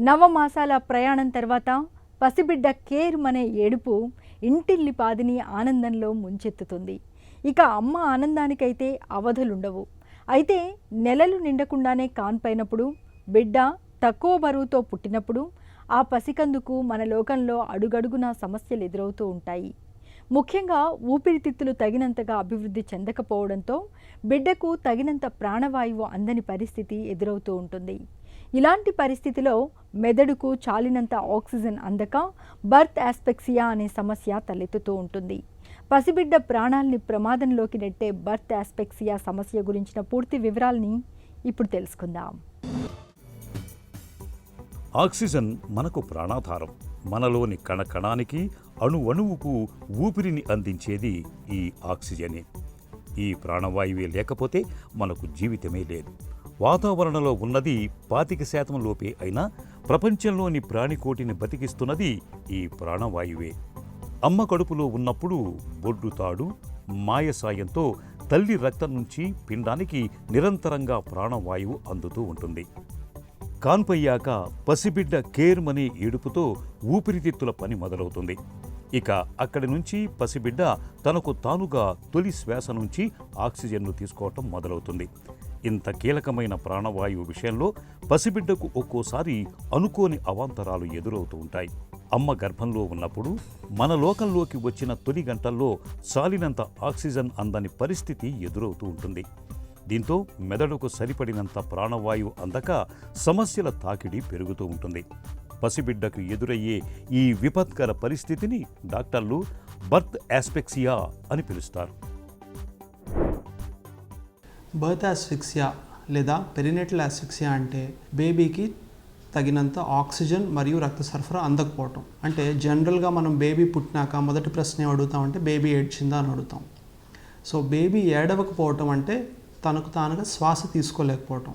నవమాసాల ప్రయాణం తర్వాత పసిబిడ్డ కేర్ అనే ఏడుపు ఇంటిల్లిపాదిని ఆనందంలో ముంచెత్తుతుంది. ఇక అమ్మ ఆనందానికైతే అవధులుండవు. అయితే నెలలు నిండకుండానే కాన్పైనప్పుడు, బిడ్డ తక్కువ బరువుతో పుట్టినప్పుడు ఆ పసికందుకు మన లోకంలో అడుగడుగునా సమస్యలు ఎదురవుతూ ఉంటాయి. ముఖ్యంగా ఊపిరితిత్తులు తగినంతగా అభివృద్ధి చెందకపోవడంతో బిడ్డకు తగినంత ప్రాణవాయువు అందని పరిస్థితి ఎదురవుతూ ఉంటుంది. ఇలాంటి పరిస్థితిలో మెదడుకు చాలినంత ఆక్సిజన్ అందక బర్త్ ఆస్పెక్సియా అనే సమస్య తలెత్తుతూ ఉంటుంది. పసిబిడ్డ ప్రాణాలని ప్రమాదంలోకి నెట్టే బర్త్ ఆస్పెక్సియా సమస్య గురించిన పూర్తి వివరాలని ఇప్పుడు తెలుసుకుందాం. ఆక్సిజన్ మనకు ప్రాణాధారం. మనలోని కణకణానికి అణువణువుకు ఊపిరిని అందించేది ఈ ఆక్సిజనే. ఈ ప్రాణవాయువే లేకపోతే మనకు జీవితమే లేదు. వాతావరణంలో ఉన్నది 25% లోపే అయినా ప్రపంచంలోని ప్రాణికోటిని బతికిస్తున్నది ఈ ప్రాణవాయువే. అమ్మ కడుపులో ఉన్నప్పుడు బొడ్డు తాడు మాయ సాయంతో తల్లి రక్తం నుంచి పిండానికి నిరంతరంగా ప్రాణవాయువు అందుతూ ఉంటుంది. కాన్పయ్యాక పసిబిడ్డ కేర్ అనే ఏడుపుతో ఊపిరితిత్తుల పని మొదలవుతుంది. ఇక అక్కడి నుంచి పసిబిడ్డ తనకు తానుగా తొలి శ్వాస నుంచి ఆక్సిజన్ను తీసుకోవటం మొదలవుతుంది. ఇంత కీలకమైన ప్రాణవాయువు విషయంలో పసిబిడ్డకు ఒక్కోసారి అనుకోని అవాంతరాలు ఎదురవుతూ ఉంటాయి. అమ్మ గర్భంలో ఉన్నప్పుడు మన లోకంలోకి వచ్చిన తొలి గంటల్లో చాలినంత ఆక్సిజన్ అందని పరిస్థితి ఎదురవుతూ ఉంటుంది. దీంతో మెదడుకు సరిపడినంత ప్రాణవాయువు అందక సమస్యల తాకిడి పెరుగుతూ ఉంటుంది. పసిబిడ్డకు ఎదురయ్యే ఈ విపత్కర పరిస్థితిని డాక్టర్లు బర్త్ ఆస్పెక్సియా అని పిలుస్తారు. బర్త్ ఆస్ఫిక్సియా లేదా పెరినేటల్ ఆస్ఫిక్సియా అంటే బేబీకి తగినంత ఆక్సిజన్ మరియు రక్త సరఫరా అందకపోవటం. అంటే జనరల్గా మనం బేబీ పుట్టినాక మొదటి ప్రశ్న ఏం అడుగుతామంటే బేబీ ఏడ్చిందా అని అడుగుతాం. సో బేబీ ఏడవకపోవటం అంటే తనకు తానుగా శ్వాస తీసుకోలేకపోవటం.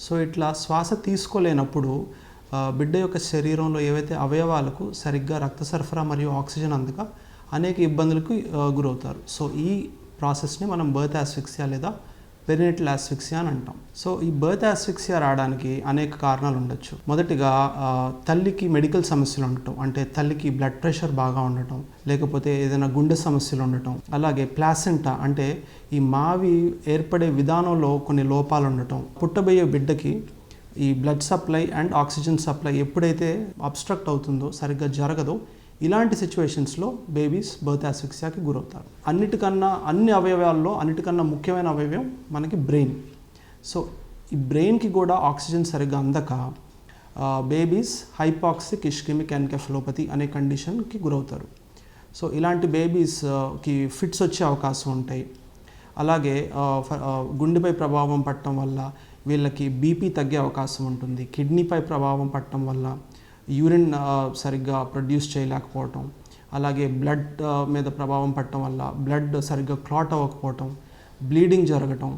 సో ఇట్లా శ్వాస తీసుకోలేనప్పుడు బిడ్డ యొక్క శరీరంలో ఏవైతే అవయవాలకు సరిగ్గా రక్త సరఫరా మరియు ఆక్సిజన్ అందక అనేక ఇబ్బందులకు గురవుతారు. సో ఈ ప్రాసెస్ని మనం బర్త్ ఆస్ఫిక్సియా లేదా పెరినేటల్ ఆస్ఫిక్సియా అని అంటాం. సో ఈ బర్త్ ఆస్ఫిక్సియా రావడానికి అనేక కారణాలు ఉండొచ్చు. మొదటిగా తల్లికి మెడికల్ సమస్యలు ఉండటం, అంటే తల్లికి బ్లడ్ ప్రెషర్ బాగా ఉండటం, లేకపోతే ఏదైనా గుండె సమస్యలు ఉండటం, అలాగే ప్లాసెంటా అంటే ఈ మావి ఏర్పడే విధానంలో కొన్ని లోపాలు ఉండటం, పుట్టబోయే బిడ్డకి ఈ blood supply and oxygen supply ఎప్పుడైతే అబ్స్ట్రక్ట్ అవుతుందో, సరిగ్గా జరగదో, ఇలాంటి సిచ్యువేషన్స్లో బేబీస్ బర్త్ ఆస్ఫిక్సియాకి గురవుతారు. అన్ని అవయవాల్లో అన్నిటికన్నా ముఖ్యమైన అవయవం మనకి బ్రెయిన్. సో ఈ బ్రెయిన్కి కూడా ఆక్సిజన్ సరిగ్గా అందక బేబీస్ హైపాక్సిక్ ఇష్కెమిక్ ఎన్కెఫలోపతి అనే కండిషన్కి గురవుతారు. సో ఇలాంటి బేబీస్కి ఫిట్స్ వచ్చే అవకాశం ఉంటాయి. అలాగే గుండెపై ప్రభావం పడటం వల్ల వీళ్ళకి బీపీ తగ్గే అవకాశం ఉంటుంది. కిడ్నీపై ప్రభావం పడటం వల్ల యూరిన్ సరిగ్గా ప్రొడ్యూస్ చేయలేకపోవటం, అలాగే బ్లడ్ మీద ప్రభావం పడటం వల్ల బ్లడ్ సరిగ్గా క్లాట్ అవ్వకపోవటం, బ్లీడింగ్ జరగటం,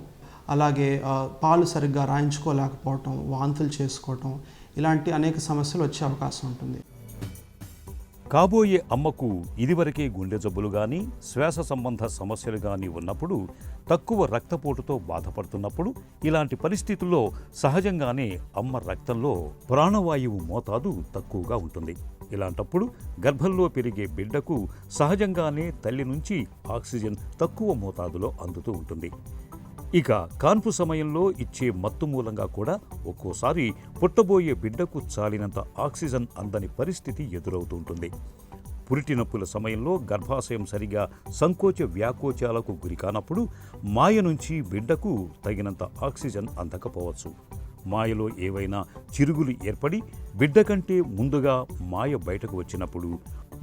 అలాగే పాలు సరిగ్గా రాయించుకోలేకపోవటం, వాంతులు చేసుకోవటం, ఇలాంటి అనేక సమస్యలు వచ్చే అవకాశం ఉంటుంది. కాబోయే అమ్మకు ఇదివరకే గుండె జబ్బులు కానీ శ్వాస సంబంధ సమస్యలు కానీ ఉన్నప్పుడు, తక్కువ రక్తపోటుతో బాధపడుతున్నప్పుడు, ఇలాంటి పరిస్థితుల్లో సహజంగానే అమ్మ రక్తంలో ప్రాణవాయువు మోతాదు తక్కువగా ఉంటుంది. ఇలాంటప్పుడు గర్భంలో పెరిగే బిడ్డకు సహజంగానే తల్లి నుంచి ఆక్సిజన్ తక్కువ మోతాదులో అందుతూ ఉంటుంది. ఇక కాన్పు సమయంలో ఇచ్చే మత్తు మూలంగా కూడా ఒక్కోసారి పుట్టబోయే బిడ్డకు చాలినంత ఆక్సిజన్ అందని పరిస్థితి ఎదురవుతూ ఉంటుంది. పురిటి నొప్పుల సమయంలో గర్భాశయం సరిగా సంకోచ వ్యాకోచాలకు గురికానప్పుడు మాయ నుంచి బిడ్డకు తగినంత ఆక్సిజన్ అందకపోవచ్చు. మాయలో ఏవైనా చిరుగులు ఏర్పడి బిడ్డ కంటే ముందుగా మాయ బయటకు వచ్చినప్పుడు,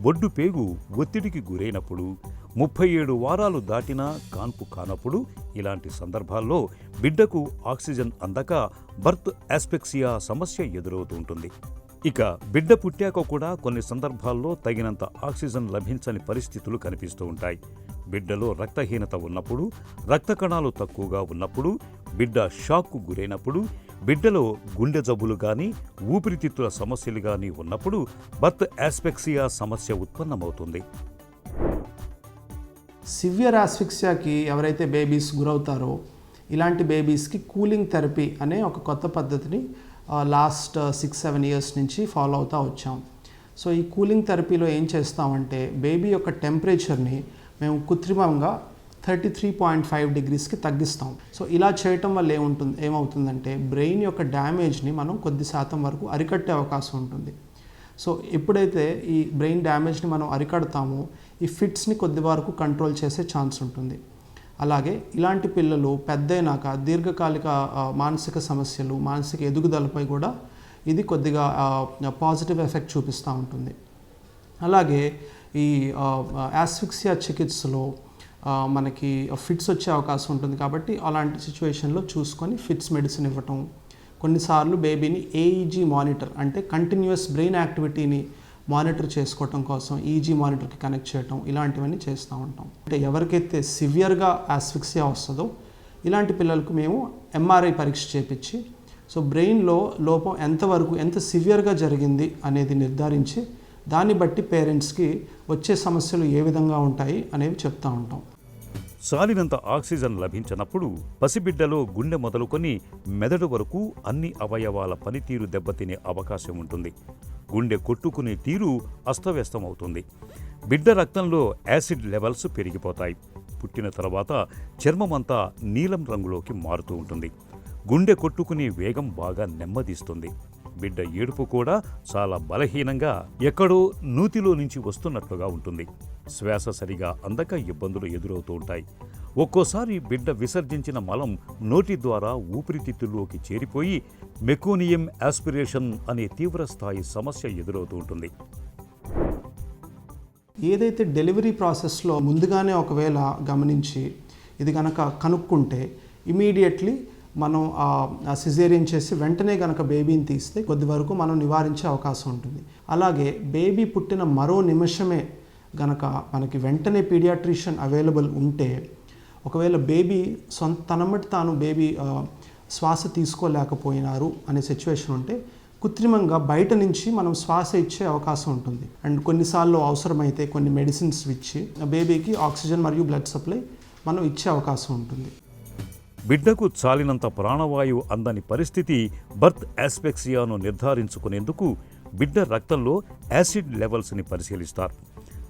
బొడ్డు పేగు ఒత్తిడికి గురైనప్పుడు, 37 వారాలు దాటినా కాన్పు కానప్పుడు, ఇలాంటి సందర్భాల్లో బిడ్డకు ఆక్సిజన్ అందక బర్త్ ఆస్పెక్సియా సమస్య ఎదురవుతూ ఉంటుంది. ఇక బిడ్డ పుట్టాక కూడా కొన్ని సందర్భాల్లో తగినంత ఆక్సిజన్ లభించని పరిస్థితులు కనిపిస్తూ ఉంటాయి. బిడ్డలో రక్తహీనత ఉన్నప్పుడు, రక్త కణాలు తక్కువగా ఉన్నప్పుడు, బిడ్డ షాక్కు గురైనప్పుడు, బిడ్డలో గుండె జబ్బులు కానీ ఊపిరితిత్తుల సమస్యలు కానీ ఉన్నప్పుడు బర్త్ ఆస్పెక్సియా సమస్య ఉత్పన్నమవుతుంది. సివియర్ ఆస్ఫిక్సియాకి ఎవరైతే బేబీస్ గురవుతారో ఇలాంటి బేబీస్కి కూలింగ్ థెరపీ అనే ఒక కొత్త పద్ధతిని లాస్ట్ 6-7 ఇయర్స్ నుంచి ఫాలో అవుతూ వచ్చాం. సో ఈ కూలింగ్ థెరపీలో ఏం చేస్తామంటే బేబీ యొక్క టెంపరేచర్ని మేము కృత్రిమంగా 33.5 డిగ్రీస్కి తగ్గిస్తాం. సో ఇలా చేయటం వల్ల ఏమవుతుందంటే బ్రెయిన్ యొక్క డ్యామేజ్ని మనం కొద్ది శాతం వరకు అరికట్టే అవకాశం ఉంటుంది. సో ఎప్పుడైతే ఈ బ్రెయిన్ డ్యామేజ్ని మనం అరికడతామో ఈ ఫిట్స్ని కొద్ది వరకు కంట్రోల్ చేసే ఛాన్స్ ఉంటుంది. అలాగే ఇలాంటి పిల్లలు పెద్దయినాక దీర్ఘకాలిక మానసిక సమస్యలు, మానసిక ఎదుగుదలపై కూడా ఇది కొద్దిగా పాజిటివ్ ఎఫెక్ట్ చూపిస్తూ ఉంటుంది. అలాగే ఈ యాస్ఫిక్సియా చికిత్సలో మనకి ఫిట్స్ వచ్చే అవకాశం ఉంటుంది. కాబట్టి అలాంటి సిచ్యువేషన్లో చూసుకొని ఫిట్స్ మెడిసిన్ ఇవ్వటం, కొన్నిసార్లు బేబీని ఏఈజీ మానిటర్ అంటే కంటిన్యూస్ బ్రెయిన్ యాక్టివిటీని మానిటర్ చేసుకోవటం కోసం ఈజీ మానిటర్కి కనెక్ట్ చేయటం, ఇలాంటివన్నీ చేస్తూ ఉంటాం. అంటే ఎవరికైతే సివియర్గా యాస్ఫిక్సియా వస్తుందో ఇలాంటి పిల్లలకు మేము ఎంఆర్ఐ పరీక్ష చేపించి సో బ్రెయిన్లో లోపం ఎంత సివియర్గా జరిగింది అనేది నిర్ధారించి దాన్ని బట్టి పేరెంట్స్కి వచ్చే సమస్యలు ఏ విధంగా ఉంటాయి అనేవి చెప్తూ ఉంటాం. సాలినంత ఆక్సిజన్ లభించనప్పుడు పసిబిడ్డలో గుండె మొదలుకొని మెదడు వరకు అన్ని అవయవాల పనితీరు దెబ్బతినే అవకాశం ఉంటుంది. గుండె కొట్టుకునే తీరు అస్తవ్యస్తమవుతుంది. బిడ్డ రక్తంలో యాసిడ్ లెవెల్స్ పెరిగిపోతాయి. పుట్టిన తర్వాత చర్మమంతా నీలం రంగులోకి మారుతూ ఉంటుంది. గుండె కొట్టుకునే వేగం బాగా నెమ్మదిస్తుంది. బిడ్డ ఏడుపు కూడా చాలా బలహీనంగా ఎక్కడో నూతిలో నుంచి వస్తున్నట్లుగా ఉంటుంది. శ్వాస సరిగా అందక ఇబ్బందులు ఎదురవుతూ ఉంటాయి. ఒక్కోసారి బిడ్డ విసర్జించిన మలం నోటి ద్వారా ఊపిరితిత్తుల్లోకి చేరిపోయి మెకోనియం ఆస్పిరేషన్ అనే తీవ్రస్థాయి సమస్య ఎదురవుతూ ఉంటుంది. ఏదైతే డెలివరీ ప్రాసెస్లో ముందుగానే ఒకవేళ గమనించి ఇది కనుక కనుక్కుంటే ఇమీడియట్లీ మనం సిజేరియన్ చేసి వెంటనే కనుక బేబీని తీస్తే కొద్ది వరకు మనం నివారించే అవకాశం ఉంటుంది. అలాగే బేబీ పుట్టిన మరో నిమిషమే గనక మనకి వెంటనే పీడియాట్రిషియన్ అవైలబుల్ ఉంటే ఒకవేళ బేబీ తనబట్టి తాను బేబీ శ్వాస తీసుకోలేకపోయినారు అనే సిచ్యువేషన్ ఉంటే కృత్రిమంగా బయట నుంచి మనం శ్వాస ఇచ్చే అవకాశం ఉంటుంది. అండ్ కొన్నిసార్లు అవసరమైతే కొన్ని మెడిసిన్స్ ఇచ్చి బేబీకి ఆక్సిజన్ మరియు బ్లడ్ సప్లై మనం ఇచ్చే అవకాశం ఉంటుంది. బిడ్డకు చాలినంత ప్రాణవాయువు అందని పరిస్థితి బర్త్ యాస్ఫిక్సియాను నిర్ధారించుకునేందుకు బిడ్డ రక్తంలో యాసిడ్ లెవెల్స్ని పరిశీలిస్తారు.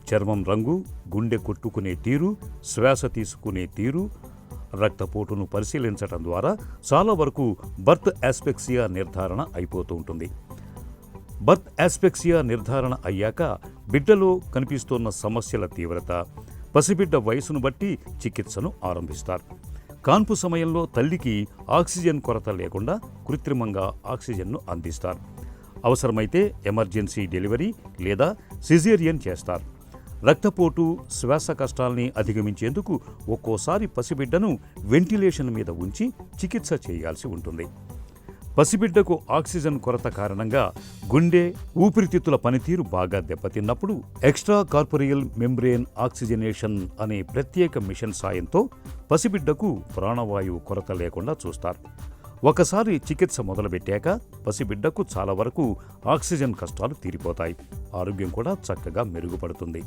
చర్మం రంగు, గుండె కొట్టుకునే తీరు, శ్వాస తీసుకునే తీరు, రక్తపోటును పరిశీలించడం ద్వారా చాలా వరకు బర్త్ యాస్ఫిక్సియా నిర్ధారణ అయిపోతూ ఉంటుంది. బర్త్ యాస్ఫిక్సియా నిర్ధారణ అయ్యాక బిడ్డలో కనిపిస్తున్న సమస్యల తీవ్రత, పసిబిడ్డ వయసును బట్టి చికిత్సను ఆరంభిస్తారు. కాన్పు సమయంలో తల్లికి ఆక్సిజన్ కొరత లేకుండా కృత్రిమంగా ఆక్సిజన్ను అందిస్తారు. అవసరమైతే ఎమర్జెన్సీ డెలివరీ లేదా సిజేరియన్ చేస్తారు. రక్తపోటు, శ్వాస కష్టాల్ని అధిగమించేందుకు ఒక్కోసారి పసిబిడ్డను వెంటిలేషన్ మీద ఉంచి చికిత్స చేయాల్సి ఉంటుంది. పసిబిడ్డకు ఆక్సిజన్ కొరత కారణంగా గుండె, ఊపిరితిత్తుల పనితీరు బాగా దెబ్బతిన్నప్పుడు ఎక్స్ట్రా కార్పొరియల్ మెంబ్రేన్ ఆక్సిజనేషన్ అనే ప్రత్యేక మిషన్ సాయంతో పసిబిడ్డకు ప్రాణవాయువు కొరత లేకుండా చూస్తారు. ఒకసారి చికిత్స మొదలుపెట్టాక పసిబిడ్డకు చాలా వరకు ఆక్సిజన్ కష్టాలు తీరిపోతాయి. ఆరోగ్యం కూడా చక్కగా మెరుగుపడుతుంది.